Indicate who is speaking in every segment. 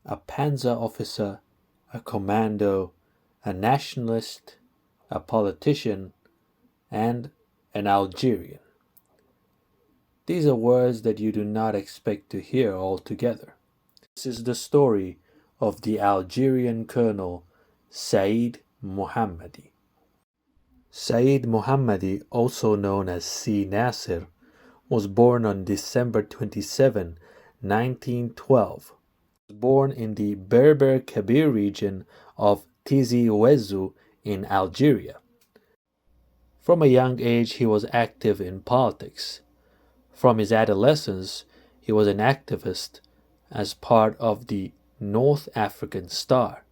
Speaker 1: a Panzer officer, a commando, a nationalist, a politician, and an Algerian. These are words that you do not expect to hear altogether. This is the story of the Algerian colonel Said Mohammedi. Said Mohammadi, also known as Si Nasser, was born on December 27, 1912. He was born in the Berber Kabir region of Tizi Ouzou in Algeria. From a young age, he was active in politics. From his adolescence, he was an activist as part of the North African Star.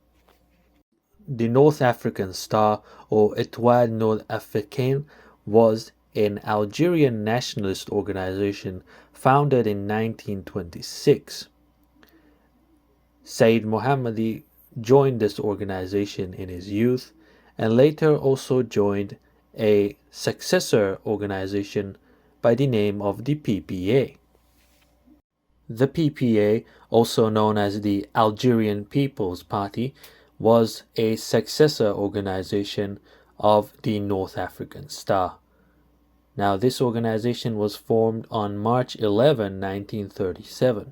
Speaker 1: The North African Star, or Étoile Nord-Africaine, was an Algerian nationalist organization founded in 1926. Said Mohammadi joined this organization in his youth and later also joined a successor organization by the name of the PPA. The PPA, also known as the Algerian People's Party, was a successor organization of the North African Star. Now, this organization was formed on March 11, 1937.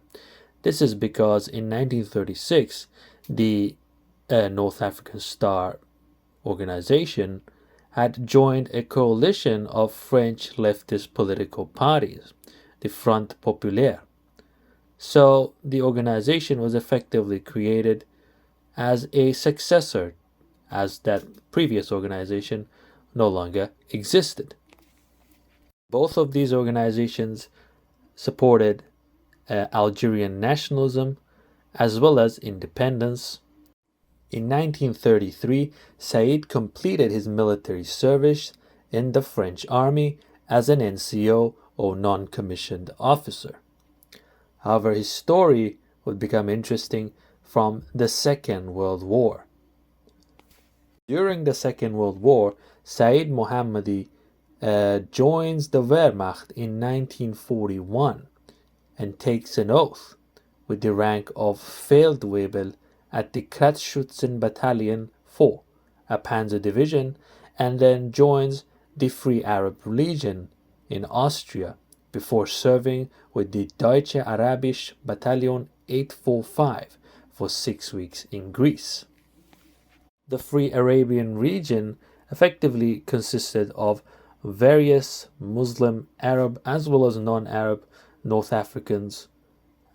Speaker 1: This is because in 1936, the North African Star organization had joined a coalition of French leftist political parties, the Front Populaire. So the organization was effectively created as a successor, as that previous organization no longer existed. Both of these organizations supported Algerian nationalism as well as independence. In 1933, Said completed his military service in the French army as an NCO, or non-commissioned officer. However, his story would become interesting from the Second World War. During the Second World War, Said Mohammadi joins the Wehrmacht in 1941 and takes an oath with the rank of Feldwebel at the Kratzschützen Battalion 4, a panzer division, and then joins the Free Arab Legion in Austria before serving with the Deutsche Arabisch Bataillon 845 for 6 weeks in Greece. The Free Arabian region effectively consisted of various Muslim, Arab, as well as non-Arab North Africans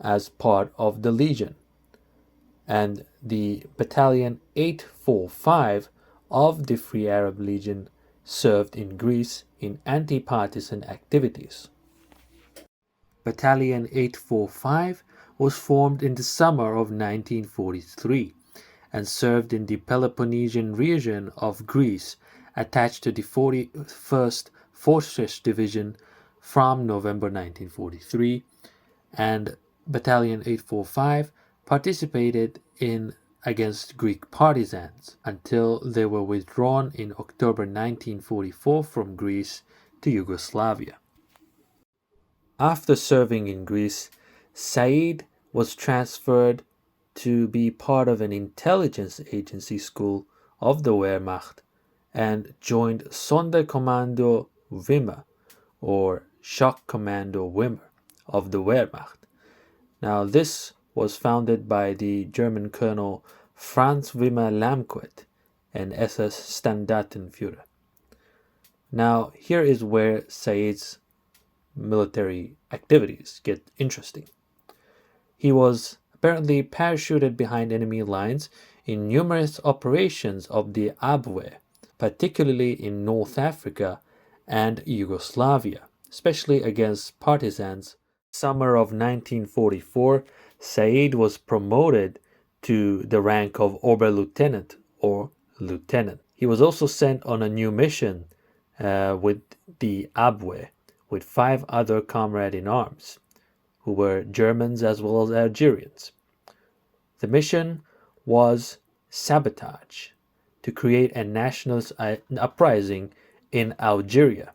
Speaker 1: as part of the legion. And the Battalion 845 of the Free Arab Legion served in Greece in anti-partisan activities. Battalion 845 was formed in the summer of 1943 and served in the Peloponnesian region of Greece, attached to the 41st Fortress Division from November 1943, and Battalion 845 participated in against Greek partisans until they were withdrawn in October 1944 from Greece to Yugoslavia. After serving in Greece, Said was transferred to be part of an intelligence agency school of the Wehrmacht and joined Sonderkommando Wimmer, or Shock Commando Wimmer, of the Wehrmacht. Now, this was founded by the German Colonel Franz Wimmer Lamquet, an SS Standartenführer. Now, here is where Said's military activities get interesting. He was apparently parachuted behind enemy lines in numerous operations of the Abwehr, particularly in North Africa and Yugoslavia, especially against partisans. Summer of 1944, Said was promoted to the rank of Oberlieutenant, or lieutenant. He was also sent on a new mission with the Abwehr with 5 other comrades-in-arms, who were Germans as well as Algerians. The mission was sabotage, to create a nationalist uprising in Algeria.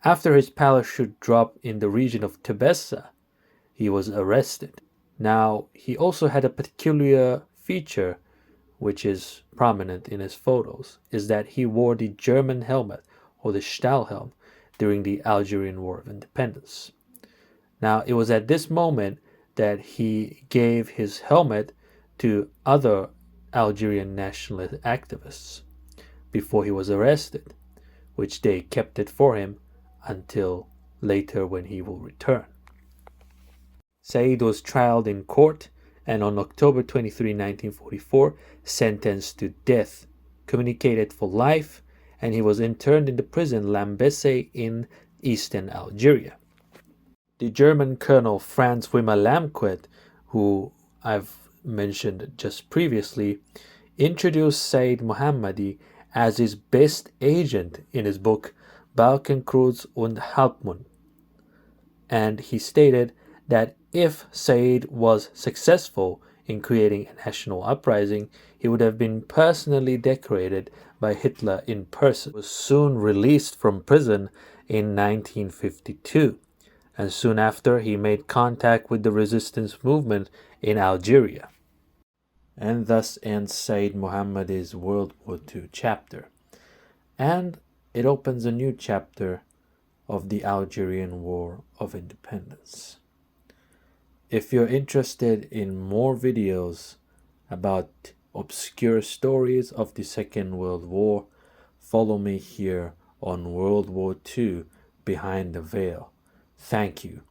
Speaker 1: After his parachute drop in the region of Tebessa, he was arrested. Now, he also had a peculiar feature which is prominent in his photos, is that he wore the German helmet or the Stahlhelm during the Algerian War of Independence. Now, it was at this moment that he gave his helmet to other Algerian nationalist activists before he was arrested, which they kept it for him until later when he will return. Said was tried in court and on October 23, 1944, sentenced to death, communicated for life, and he was interned in the prison Lambesse in eastern Algeria. The German Colonel Franz Wimmer Lamquet, who I've mentioned just previously, introduced Said Mohammadi as his best agent in his book Balkenkreuz und Halbmond, and he stated that if Said was successful in creating a national uprising, he would have been personally decorated by Hitler in person. He was soon released from prison in 1952, and soon after he made contact with the resistance movement in Algeria. And thus ends Said Mohammadi's World War II chapter. And it opens a new chapter of the Algerian War of Independence. If you're interested in more videos about obscure stories of the Second World War, follow me here on World War II Behind the Veil. Thank you.